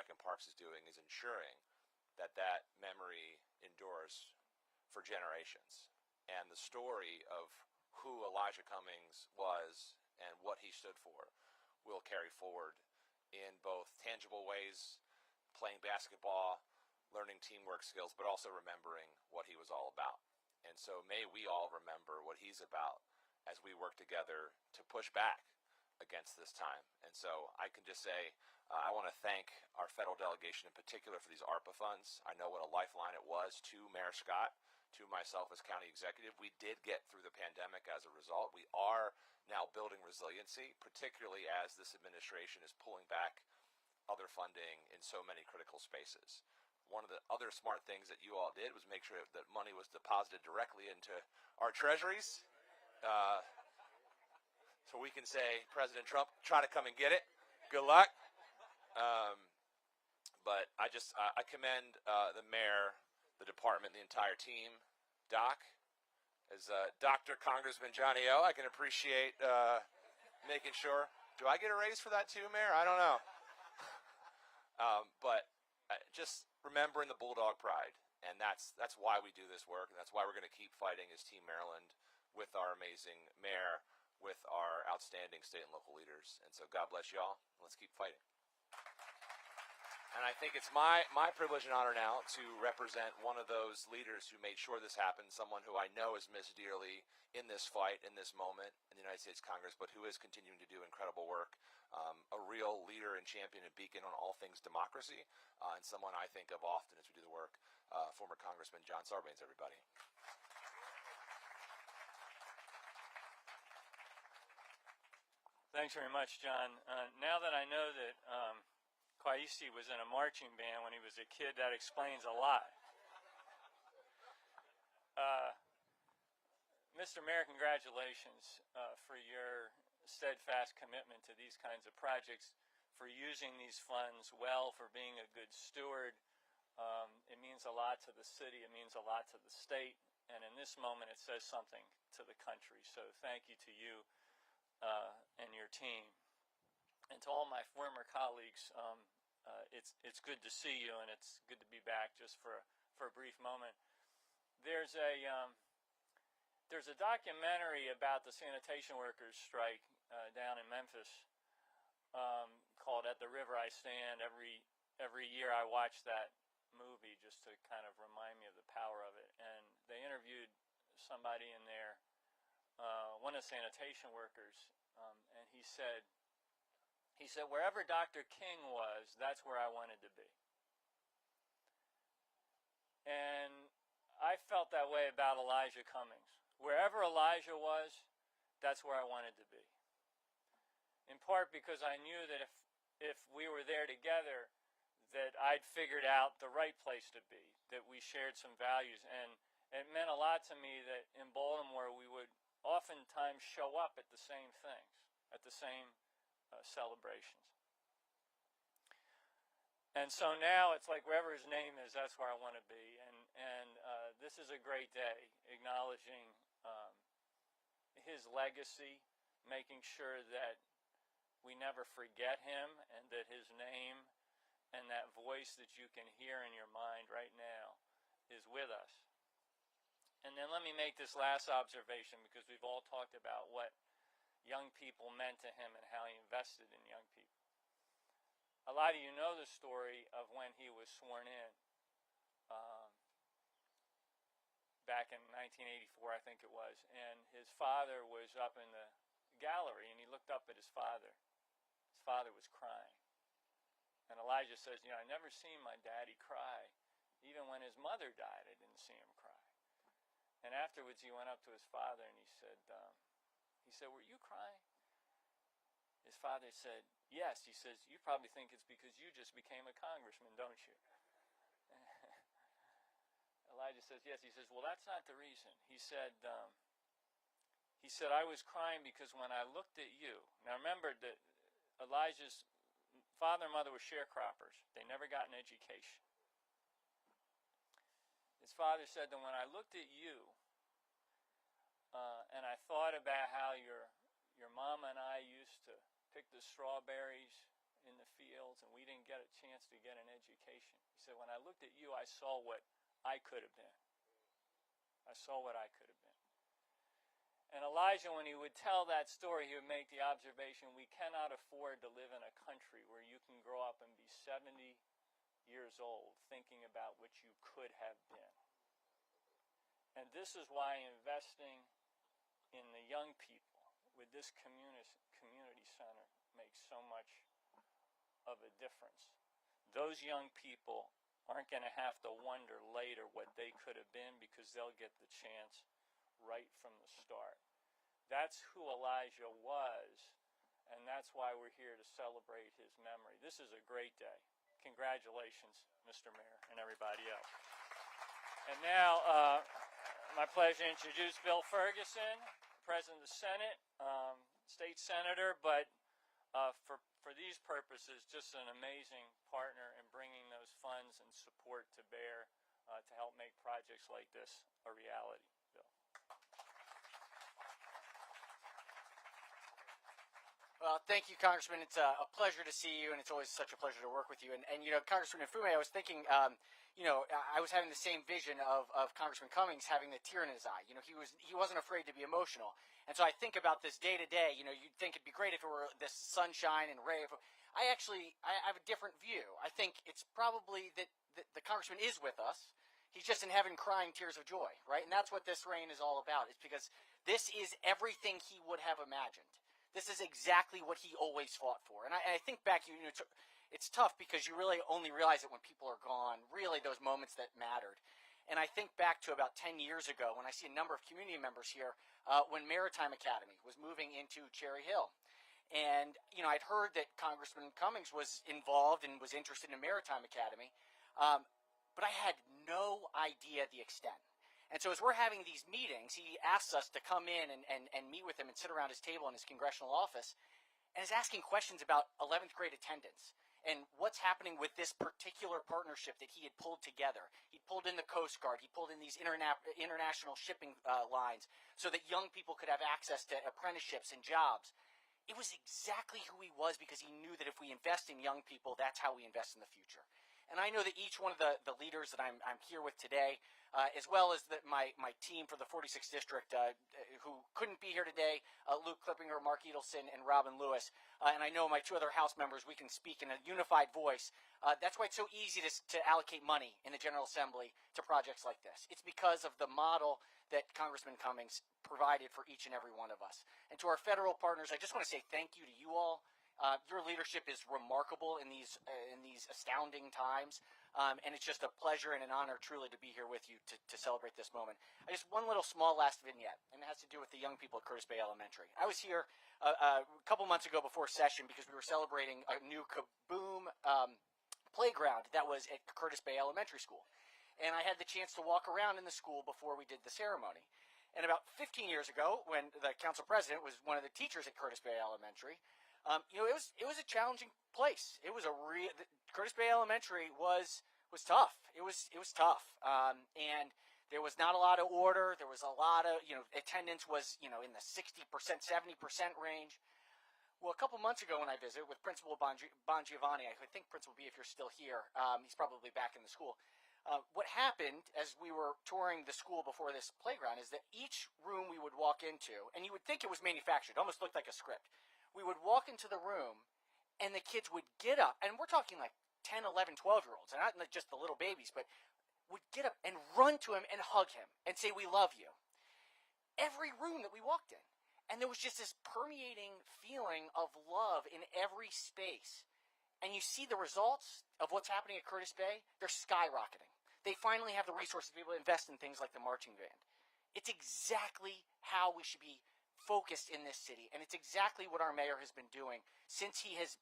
Rec and Parks is doing is ensuring that that memory endures for generations. And the story of who Elijah Cummings was and what he stood for will carry forward in both tangible ways, playing basketball, learning teamwork skills, but also remembering what he was all about. And so may we all remember what he's about as we work together to push back against this time. And so I can just say, I want to thank our federal delegation in particular for these ARPA funds. I know what a lifeline it was to Mayor Scott, to myself as county executive. We did get through the pandemic as a result. We are now building resiliency, particularly as this administration is pulling back other funding in so many critical spaces. One of the other smart things that you all did was make sure that money was deposited directly into our treasuries. So we can say, President Trump, try to come and get it. Good luck. But I commend the mayor, the department, the entire team. Doc, as Dr. Congressman Johnny O, I can appreciate making sure. Do I get a raise for that too, Mayor? I don't know. But just remembering the Bulldog pride. And that's why we do this work. And that's why we're going to keep fighting as Team Maryland with our amazing mayor, with our outstanding state and local leaders. And so God bless y'all. Let's keep fighting. And I think it's my privilege and honor now to represent one of those leaders who made sure this happened, someone who I know is missed dearly in this fight, in this moment in the United States Congress, but who is continuing to do incredible work, a real leader and champion and beacon on all things democracy, and someone I think of often as we do the work, former Congressman John Sarbanes, everybody. Thanks very much, John. Now that I know that Kwaisi was in a marching band when he was a kid, that explains a lot. Mr. Mayor, congratulations for your steadfast commitment to these kinds of projects, for using these funds well, for being a good steward. It means a lot to the city, it means a lot to the state, and in this moment it says something to the country. So thank you to you and your team. And to all my former colleagues, it's good to see you, and it's good to be back just for a brief moment. There's a documentary about the sanitation workers strike down in Memphis called "At the River I Stand." Every year I watch that movie just to kind of remind me of the power of it. And they interviewed somebody in there, one of the sanitation workers, and he said, wherever Dr. King was, that's where I wanted to be. And I felt that way about Elijah Cummings. Wherever Elijah was, that's where I wanted to be. In part because I knew that if we were there together, that I'd figured out the right place to be, that we shared some values. And it meant a lot to me that in Baltimore we would oftentimes show up at the same things, at the same celebrations. And so now it's like wherever his name is, that's where I want to be. And this is a great day, acknowledging his legacy, making sure that we never forget him, and that his name and that voice that you can hear in your mind right now is with us. And then let me make this last observation, because we've all talked about what young people meant to him and how he invested in young people. A lot of you know the story of when he was sworn in back in 1984, I think it was, and his father was up in the gallery, and he looked up at his father. His father was crying. And Elijah says, I never seen my daddy cry. Even when his mother died, I didn't see him cry. And afterwards he went up to his father and he said, were you crying? His father said, yes. He says, you probably think it's because you just became a congressman, don't you? Elijah says, yes. He says, well, that's not the reason. He said, I was crying because when I looked at you. Now remember that Elijah's father and mother were sharecroppers. They never got an education. His father said that when I looked at you, and I thought about how your mama and I used to pick the strawberries in the fields, and we didn't get a chance to get an said, when I looked at you, I saw what I could have been. I saw what I could have been. And Elijah, when he would tell that story, he would make the observation, we cannot afford to live in a country where you can grow up and be 70 years old thinking about what you could have been. And this is why investing in the young people with this community center makes so much of a difference. Those young people aren't going to have to wonder later what they could have been, because they'll get the chance right from the start. That's who Elijah was, and that's why we're here to celebrate his memory. This is a great day. Congratulations, Mr. Mayor, and everybody else. And now, my pleasure to introduce Bill Ferguson, President of the Senate, State Senator, but for these purposes, just an amazing partner in bringing those funds and support to bear to help make projects like this a reality. Bill. Well, thank you, Congressman. It's a pleasure to see you, and it's always such a pleasure to work with you. And you know, Congressman Mfume, I was thinking, I was having the same vision of Congressman Cummings having the tear in his eye. You know, he wasn't afraid to be emotional. And so I think about this day to day. You know, you'd think it'd be great if it were this sunshine and ray. I have a different view. I think it's probably that the Congressman is with us. He's just in heaven crying tears of joy, right? And that's what this rain is all about. It's because this is everything he would have imagined. This is exactly what he always fought for. And I think back, it's tough because you really only realize it when people are gone, really those moments that mattered. And I think back to about 10 years ago when I see a number of community members here when Maritime Academy was moving into Cherry Hill. And, you know, I'd heard that Congressman Cummings was involved and was interested in Maritime Academy, but I had no idea the extent. And so as we're having these meetings, he asks us to come in and meet with him and sit around his table in his congressional office, and is asking questions about 11th grade attendance and what's happening with this particular partnership that he had pulled together. He pulled in the Coast Guard. He pulled in these international shipping lines so that young people could have access to apprenticeships and jobs. It was exactly who he was, because he knew that if we invest in young people, that's how we invest in the future. And I know that each one of the leaders that I'm here with today, as well as my team for the 46th District, who couldn't be here today, Luke Klippinger, Mark Edelson, and Robin Lewis, and I know my two other House members, we can speak in a unified voice. That's why it's so easy to allocate money in the General Assembly to projects like this. It's because of the model that Congressman Cummings provided for each and every one of us. And to our federal partners, I just want to say thank you to you all. Your leadership is remarkable in these astounding times, and it's just a pleasure and an honor truly to be here with you to celebrate this moment. Just one little small last vignette, and it has to do with the young people at Curtis Bay Elementary. I was here a couple months ago before session because we were celebrating a new Kaboom playground that was at Curtis Bay Elementary School, and I had the chance to walk around in the school before we did the ceremony. And about 15 years ago, when the council president was one of the teachers at Curtis Bay Elementary, it was a challenging place. It was Curtis Bay Elementary was tough. It was tough, and there was not a lot of order. There was a lot of attendance was in the 60%, 70% range. Well, a couple months ago when I visited with Principal Bongiovanni, I think Principal B, if you're still here, he's probably back in the school. What happened as we were touring the school before this playground is that each room we would walk into, and you would think it was manufactured, almost looked like a script. We would walk into the room, and the kids would get up, and we're talking like 10, 11, 12-year-olds, and not just the little babies, but would get up and run to him and hug him and say, "We love you." Every room that we walked in. And there was just this permeating feeling of love in every space. And you see the results of what's happening at Curtis Bay, they're skyrocketing. They finally have the resources to be able to invest in things like the marching band. It's exactly how we should be focused in this city, and it's exactly what our mayor has been doing since he has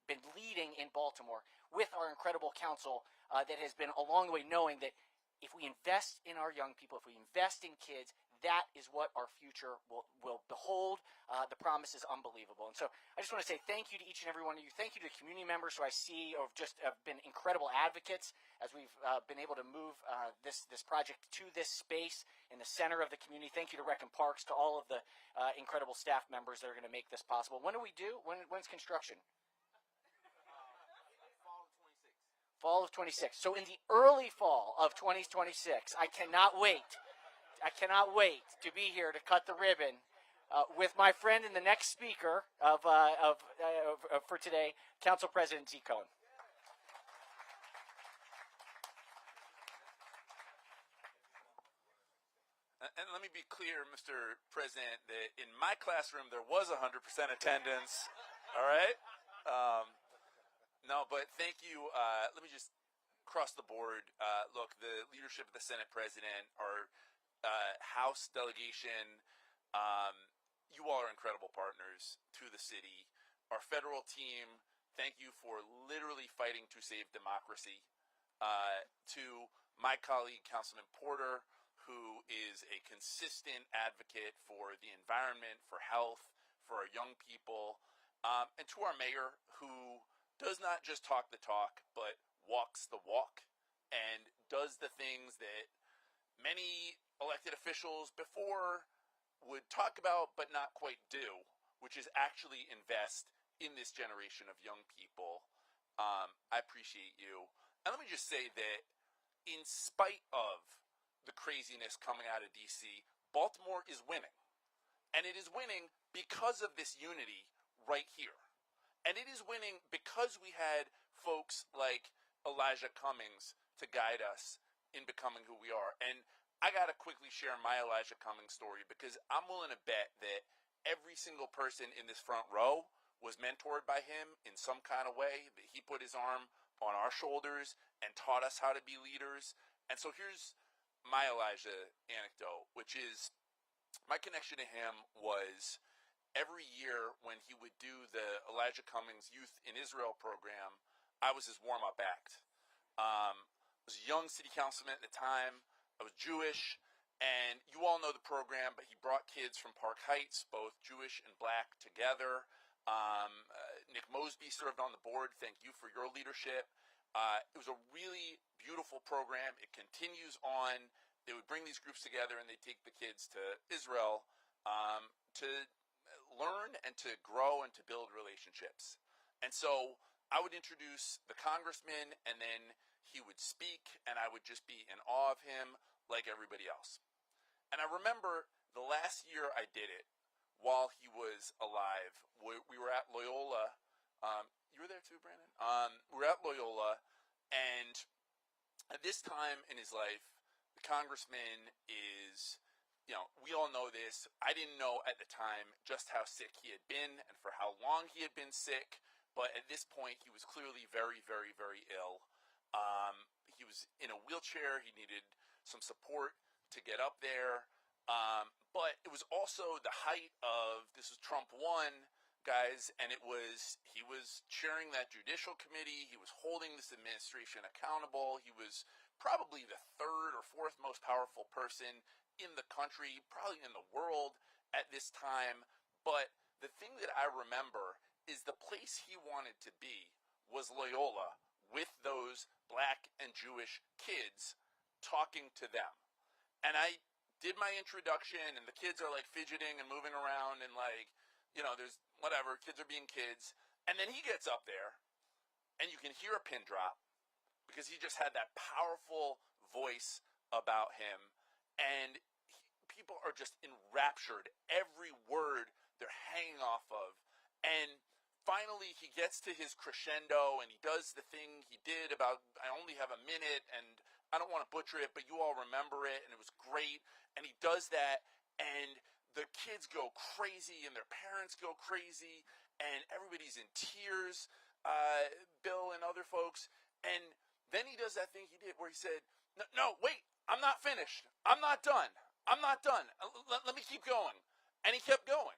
been leading in Baltimore with our incredible council that has been along the way, knowing that if we invest in our young people, if we invest in kids, that is what our future will behold. The promise is unbelievable. And so I just want to say thank you to each and every one of you. Thank you to the community members who I see have been incredible advocates as we've been able to move this project to this space in the center of the community. Thank you to Rec and Parks, to all of the incredible staff members that are going to make this possible. When do we do? When's construction? Fall of 26. So in the early fall of 2026, I cannot wait. I cannot wait to be here to cut the ribbon with my friend and the next speaker for today, Council President Z. Cohen. And let me be clear, Mr. President, that in my classroom there was 100% attendance. All right? No, but thank you. Let me just cross the board. Look, the leadership of the Senate President, our House delegation, you all are incredible partners to the city. Our federal team, thank you for literally fighting to save democracy. To my colleague, Councilman Porter, who is a consistent advocate for the environment, for health, for our young people, and to our mayor, who does not just talk the talk, but walks the walk and does the things that many elected officials before would talk about but not quite do, which is actually invest in this generation of young people. I appreciate you. And let me just say that in spite of the craziness coming out of D.C., Baltimore is winning. And it is winning because of this unity right here. And it is winning because we had folks like Elijah Cummings to guide us in becoming who we are. And I got to quickly share my Elijah Cummings story, because I'm willing to bet that every single person in this front row was mentored by him in some kind of way, that he put his arm on our shoulders and taught us how to be leaders. And so here's my Elijah anecdote, which is my connection to him was every year when he would do the Elijah Cummings Youth in Israel program, I was his warm-up act. I was a young city councilman at the time. I was Jewish, and you all know the program, but he brought kids from Park Heights, both Jewish and black, together. Nick Mosby served on the board. Thank you for your leadership. It was a really beautiful program. It continues on. They would bring these groups together and they take the kids to Israel to learn and to grow and to build relationships. And so I would introduce the congressman, and then he would speak, and I would just be in awe of him like everybody else. And I remember the last year I did it while he was alive. We were at Loyola. You were there too, Brandon? We were at Loyola, and at this time in his life, the congressman is, we all know this. I didn't know at the time just how sick he had been and for how long he had been sick, but at this point, he was clearly very, very, very ill. He was in a wheelchair. He needed some support to get up there. But it was also the height of, this was Trump 1, guys, and he was chairing that judicial committee. He was holding this administration accountable. He was probably the third or fourth most powerful person in the country, probably in the world at this time. But the thing that I remember is the place he wanted to be was Loyola, with those black and Jewish kids, talking to them. And I did my introduction, and the kids are like fidgeting and moving around, and there's whatever, kids are being kids. And then he gets up there, and you can hear a pin drop, because he just had that powerful voice about him. And people are just enraptured. Every word they're hanging off of. And finally, he gets to his crescendo, and he does the thing he did about, I only have a minute, and I don't want to butcher it, but you all remember it, and it was great. And he does that, and the kids go crazy, and their parents go crazy, and everybody's in tears, Bill and other folks. And then he does that thing he did where he said, no, wait, I'm not finished. I'm not done. I'm not done. Let me keep going. And he kept going.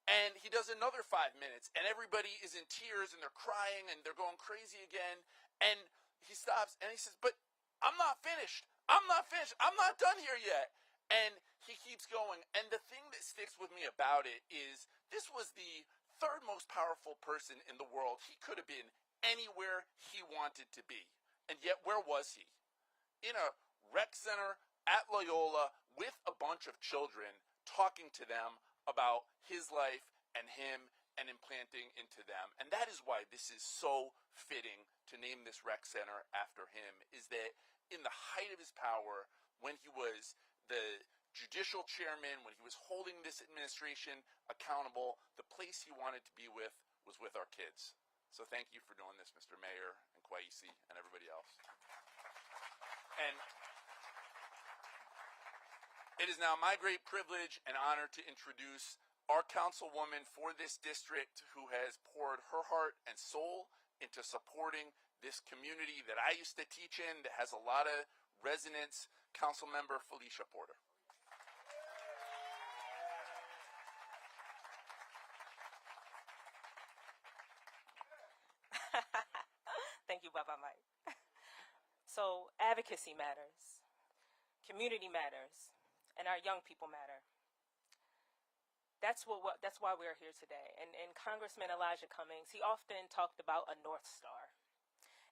And he does another 5 minutes, and everybody is in tears, and they're crying, and they're going crazy again. And he stops, and he says, but I'm not finished. I'm not finished. I'm not done here yet. And he keeps going. And the thing that sticks with me about it is this was the third most powerful person in the world. He could have been anywhere he wanted to be. And yet, where was he? In a rec center at Loyola with a bunch of children, talking to them about his life and him and implanting into them. And that is why this is so fitting to name this rec center after him, is that in the height of his power, when he was the judicial chairman, when he was holding this administration accountable, the place he wanted to be with was with our kids. So thank you for doing this, Mr. Mayor and Kwaisi and everybody else. And it is now my great privilege and honor to introduce our councilwoman for this district, who has poured her heart and soul into supporting this community that I used to teach in, that has a lot of resonance, Councilmember Felicia Porter. Thank you, Baba Mike. So advocacy matters, community matters, and our young people matter. That's why we're here today. And Congressman Elijah Cummings, he often talked about a North Star.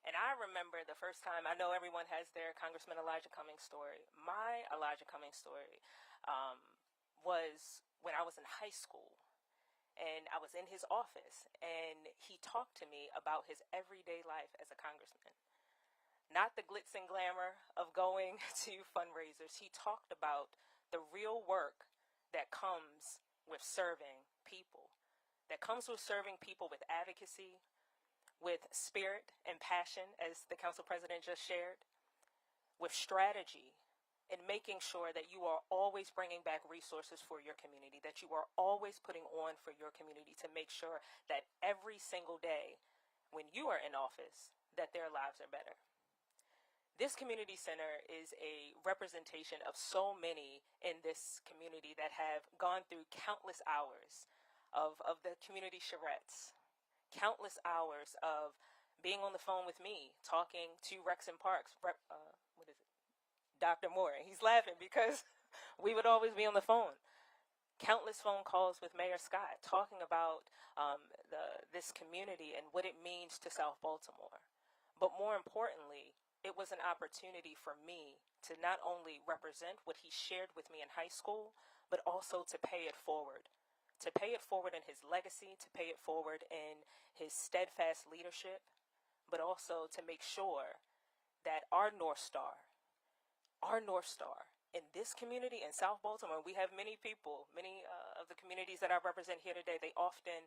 And I remember the first time, I know everyone has their Congressman Elijah Cummings story. My Elijah Cummings story was when I was in high school. And I was in his office, and he talked to me about his everyday life as a congressman. Not the glitz and glamour of going to fundraisers. He talked about the real work that comes with serving people, that comes with serving people with advocacy, with spirit and passion, as the council president just shared, with strategy, and making sure that you are always bringing back resources for your community, that you are always putting on for your community to make sure that every single day when you are in office, that their lives are better. This community center is a representation of so many in this community that have gone through countless hours of the community charrettes, countless hours of being on the phone with me, talking to Rex and Parks, Dr. Moore. He's laughing because we would always be on the phone. Countless phone calls with Mayor Scott talking about this community and what it means to South Baltimore. But more importantly, it was an opportunity for me to not only represent what he shared with me in high school, but also to pay it forward. To pay it forward in his legacy, to pay it forward in his steadfast leadership, but also to make sure that our North Star in this community in South Baltimore, we have many people, many of the communities that I represent here today, they often,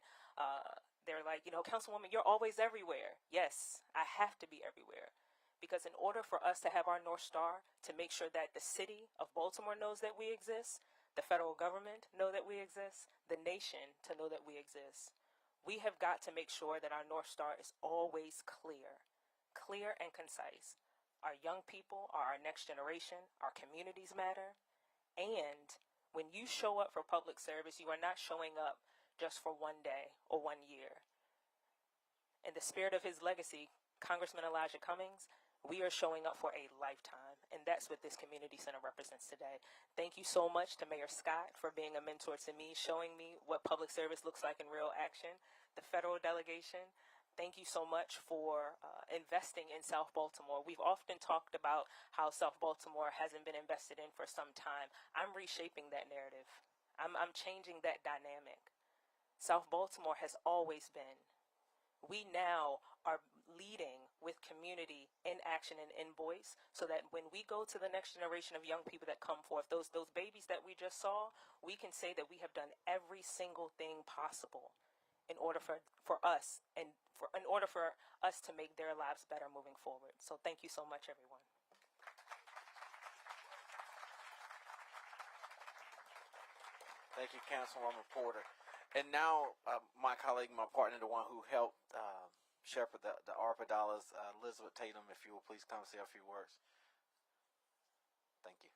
they're like, Councilwoman, you're always everywhere. Yes, I have to be everywhere. Because in order for us to have our North Star, to make sure that the city of Baltimore knows that we exist, the federal government know that we exist, the nation to know that we exist, we have got to make sure that our North Star is always clear and concise. Our young people are our next generation. Our communities matter. And when you show up for public service, you are not showing up just for one day or 1 year. In the spirit of his legacy, Congressman Elijah Cummings, we are showing up for a lifetime. And that's what this community center represents today. Thank you so much to Mayor Scott for being a mentor to me, showing me what public service looks like in real action. The federal delegation, thank you so much for investing in South Baltimore. We've often talked about how South Baltimore hasn't been invested in for some time. I'm reshaping that narrative. I'm changing that dynamic. South Baltimore has always been. We now are leading with community in action and in voice, so that when we go to the next generation of young people that come forth, those babies that we just saw, we can say that we have done every single thing possible in order for us and in order for us to make their lives better moving forward. So thank you so much, everyone. Thank you, Councilwoman Porter. And now, my colleague, my partner, the one who helped shepherd the ARPA dollars, Elizabeth Tatum, if you will please come say a few words. Thank you.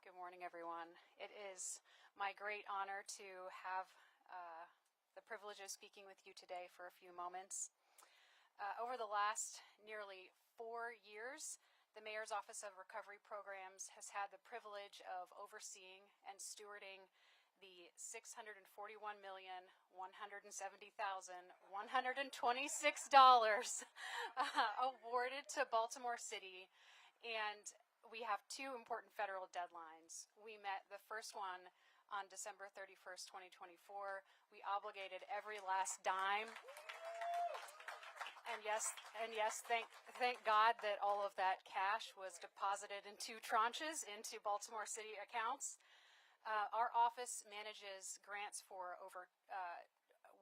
Good morning, everyone. It is my great honor to have the privilege of speaking with you today for a few moments. Over the last nearly 4 years, the Mayor's Office of Recovery Programs has had the privilege of overseeing and stewarding the $641,170,126 awarded to Baltimore City. And we have two important federal deadlines. We met the first one on December 31st, 2024. We obligated every last dime. And yes, thank God that all of that cash was deposited in two tranches into Baltimore City accounts. Our office manages grants for over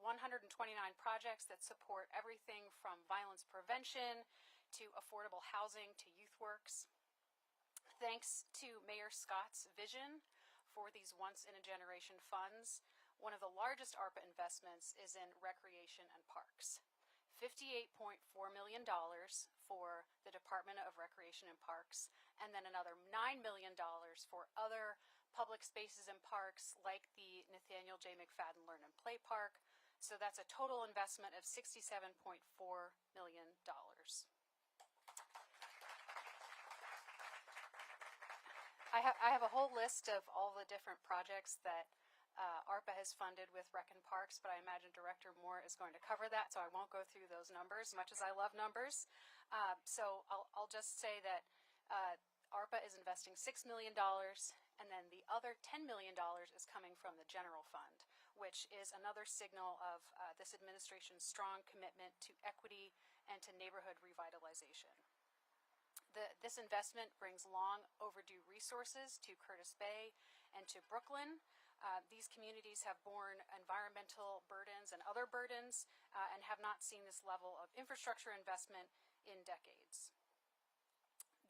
129 projects that support everything from violence prevention to affordable housing to youth works. Thanks to Mayor Scott's vision for these once-in-a-generation funds, one of the largest ARPA investments is in recreation and parks. $58.4 million for the Department of Recreation and Parks, and then another $9 million for other public spaces and parks like the Nathaniel J. McFadden Learn and Play Park. So that's a total investment of $67.4 million. I have a whole list of all the different projects that ARPA has funded with Rec and Parks, but I imagine Director Moore is going to cover that, so I won't go through those numbers, much as I love numbers. So I'll just say that ARPA is investing $6 million, and then the other $10 million is coming from the general fund, which is another signal of this administration's strong commitment to equity and to neighborhood revitalization. This investment brings long overdue resources to Curtis Bay and to Brooklyn. These communities have borne environmental burdens and other burdens and have not seen this level of infrastructure investment in decades.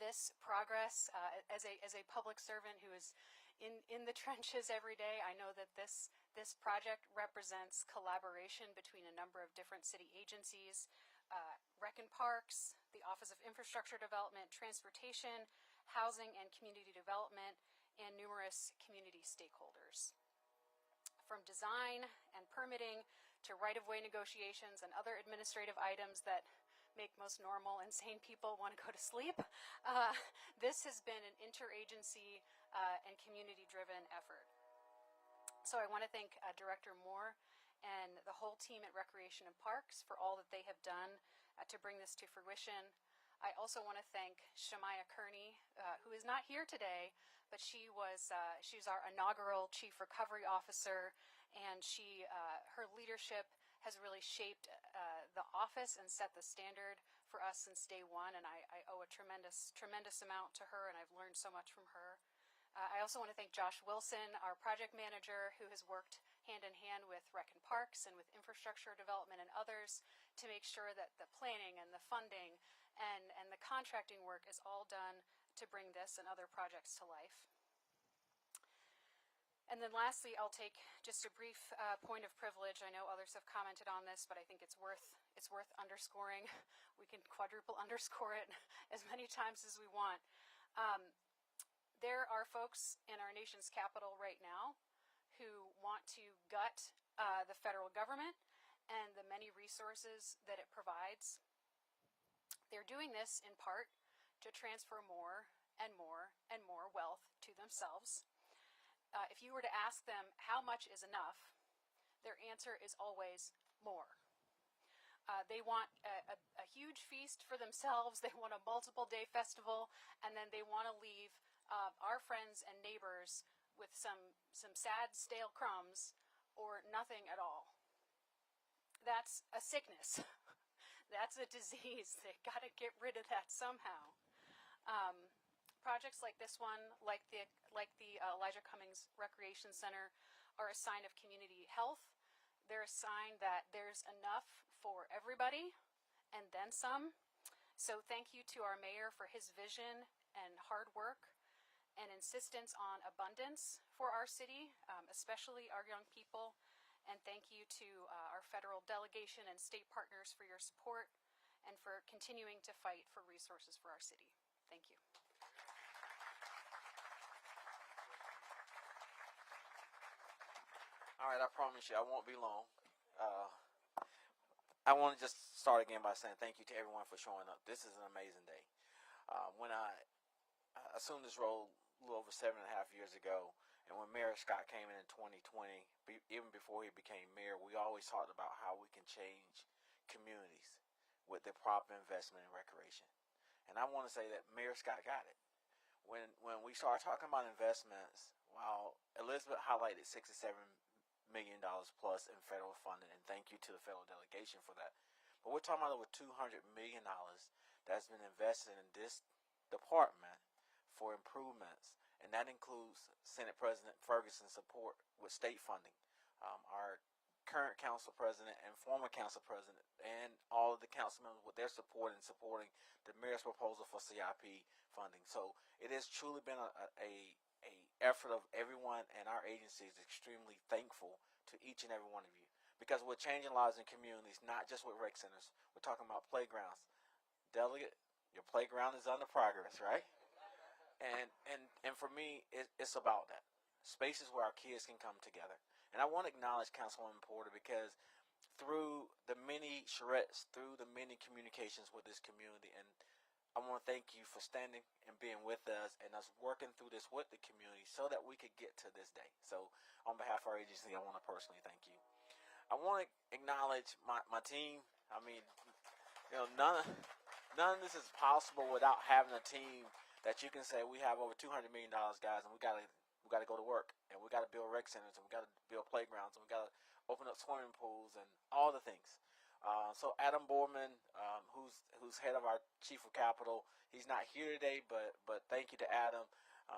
This progress, as a public servant who is in the trenches every day, I know that this project represents collaboration between a number of different city agencies, Rec and Parks, the Office of Infrastructure Development, Transportation, Housing and Community Development, and numerous community stakeholders. From design and permitting to right-of-way negotiations and other administrative items that make most normal and sane people want to go to sleep, this has been an interagency and community-driven effort. So I want to thank Director Moore and the whole team at Recreation and Parks for all that they have done to bring this to fruition. I also want to thank Shemaya Kearney, who is not here today, but she's our inaugural Chief Recovery Officer, and her leadership has really shaped the office and set the standard for us since day one, and I owe a tremendous amount to her, and I've learned so much from her. I also want to thank Josh Wilson, our project manager, who has worked hand in hand with Rec and Parks and with infrastructure development and others to make sure that the planning and the funding and the contracting work is all done to bring this and other projects to life. And then lastly, I'll take just a brief point of privilege. I know others have commented on this, but I think it's worth underscoring. We can quadruple underscore it as many times as we want. There are folks in our nation's capital right now who want to gut the federal government and the many resources that it provides. They're doing this in part to transfer more and more and more wealth to themselves. If you were to ask them how much is enough, their answer is always more. They want a huge feast for themselves, they want a multiple day festival, and then they want to leave our friends and neighbors with some sad, stale crumbs or nothing at all. That's a sickness. That's a disease. They got to get rid of that somehow. Projects like this one, like the Elijah Cummings Recreation Center, are a sign of community health. They're a sign that there's enough for everybody and then some. So thank you to our mayor for his vision and hard work and insistence on abundance for our city, especially our young people. And thank you to our federal delegation and state partners for your support and for continuing to fight for resources for our city. Thank you. All right, I promise you I won't be long. I want to just start again by saying thank you to everyone for showing up. This is an amazing day. When I assumed this role a little over 7.5 years ago, and when Mayor Scott came in 2020, even before he became mayor, we always talked about how we can change communities with the proper investment in recreation. And I want to say that Mayor Scott got it. when we start talking about investments, while Elizabeth highlighted $67 million plus in federal funding, and thank you to the federal delegation for that. But we're talking about over $200 million that's been invested in this department for improvements, and that includes Senate President Ferguson's support with state funding. Our current council president and former council president and all of the council members with their support in supporting the mayor's proposal for CIP funding. So it has truly been a effort of everyone, and our agency is extremely thankful to each and every one of you, because we're changing lives in communities, not just with rec centers. We're talking about playgrounds. Delegate, your playground is under progress, right? And for me, it's about that. Spaces where our kids can come together. And I want to acknowledge Councilwoman Porter, because through the many charrettes, through the many communications with this community, and I want to thank you for standing and being with us and us working through this with the community so that we could get to this day. So on behalf of our agency, I want to personally thank you. I want to acknowledge my team. I mean, none of this is possible without having a team that you can say we have over $200 million, guys, and we got to go to work, and we got to build rec centers, and we got to build playgrounds, and we got to open up swimming pools and all the things. So Adam Borman, who's head of our chief of capital, he's not here today, but thank you to Adam.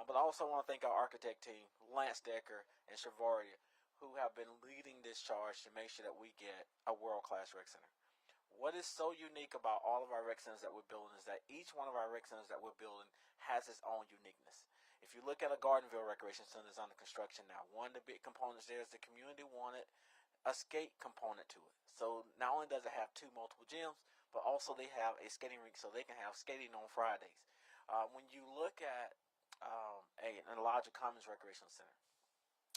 But I also want to thank our architect team, Lance Decker and Shavaria, who have been leading this charge to make sure that we get a world-class rec center. What is so unique about all of our rec centers that we're building is that each one of our rec centers that we're building has its own uniqueness. If you look at a Gardenville Recreation Center that's under construction now, one of the big components there is the community wanted a skate component to it. So not only does it have two multiple gyms, but also they have a skating rink so they can have skating on Fridays. When you look at an Elijah Cummings Recreation Center,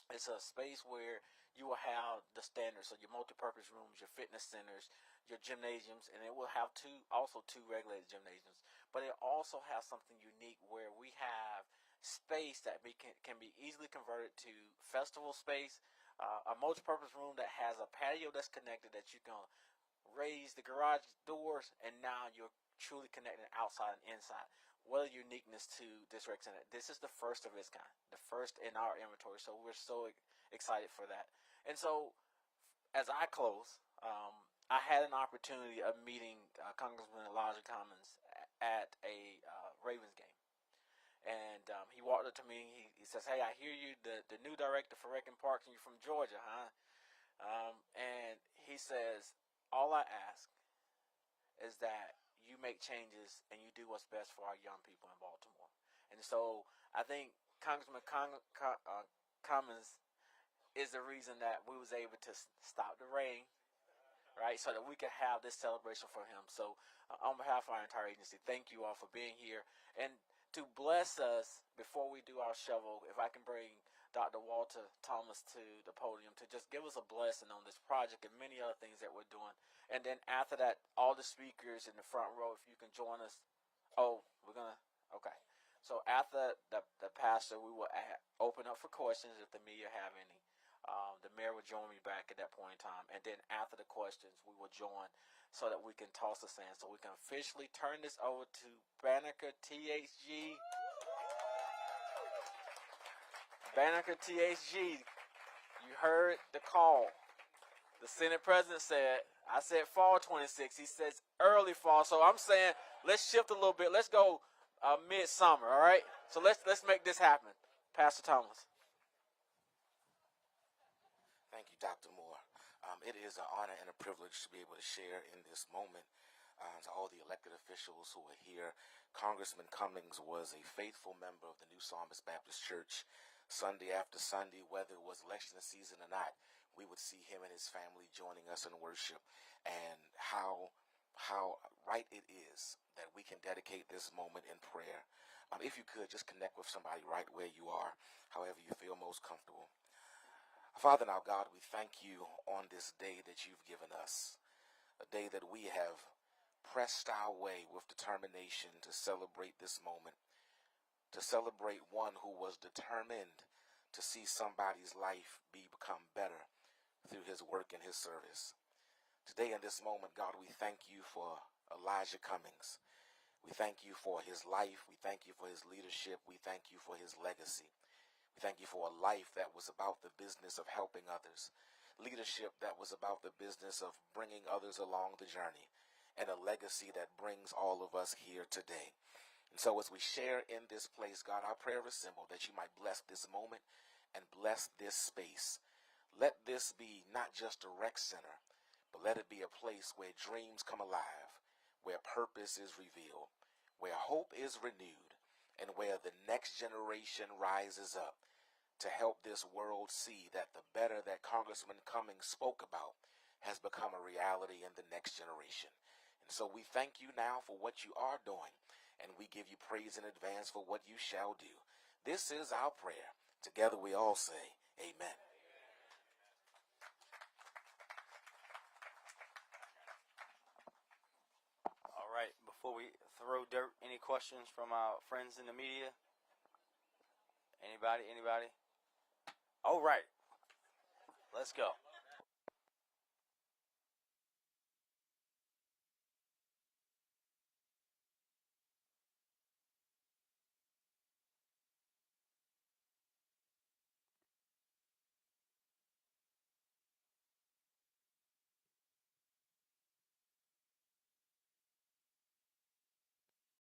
it's a space where you will have the standards, so your multi-purpose rooms, your fitness centers, your gymnasiums, and it will have two regulated gymnasiums. But it also has something unique where we have space that can be easily converted to festival space, a multi-purpose room that has a patio that's connected that you can raise the garage doors, and now you're truly connecting outside and inside. What a uniqueness to this rec center. This is the first of its kind, the first in our inventory, so we're so excited for that. And so as I close, I had an opportunity of meeting Congressman Elijah Cummings at a Ravens game. And he walked up to me. He says, "Hey, I hear you, the new director for Rec and Parks, and you're from Georgia, huh?" And he says, "All I ask is that you make changes and you do what's best for our young people in Baltimore." And so I think Congressman Cummings is the reason that we was able to stop the rain, right, so that we could have this celebration for him. So on behalf of our entire agency, thank you all for being here. And to bless us before we do our shovel, if I can bring Dr. Walter Thomas to the podium to just give us a blessing on this project and many other things that we're doing. And then after that, all the speakers in the front row, if you can join us. Oh, okay. So after the pastor, we will open up for questions if the media have any. The mayor will join me back at that point in time. And then after the questions, we will join so that we can toss the sand, so we can officially turn this over to Banneker THG. Banneker THG, you heard the call. The Senate President said, I said fall 26. He says early fall. So I'm saying let's shift a little bit. Let's go midsummer, all right? So let's make this happen. Pastor Thomas. Thank you, Dr. Moore. It is an honor and a privilege to be able to share in this moment to all the elected officials who are here. Congressman Cummings was a faithful member of the New Psalmist Baptist Church. Sunday after Sunday, whether it was election season or not, we would see him and his family joining us in worship. And how right it is that we can dedicate this moment in prayer. If you could, just connect with somebody right where you are, however you feel most comfortable. Father, now God, we thank you on this day that you've given us, a day that we have pressed our way with determination to celebrate this moment, to celebrate one who was determined to see somebody's life become better through his work and his service. Today in this moment, God, we thank you for Elijah Cummings. We thank you for his life. We thank you for his leadership. We thank you for his legacy. We thank you for a life that was about the business of helping others, leadership that was about the business of bringing others along the journey, and a legacy that brings all of us here today. And so as we share in this place, God, our prayer is simple, that you might bless this moment and bless this space. Let this be not just a rec center, but let it be a place where dreams come alive, where purpose is revealed, where hope is renewed, and where the next generation rises up to help this world see that the better that Congressman Cummings spoke about has become a reality in the next generation. And so we thank you now for what you are doing, and we give you praise in advance for what you shall do. This is our prayer. Together we all say, amen. All right, before we throw dirt, any questions from our friends in the media? Anybody? All right, let's go.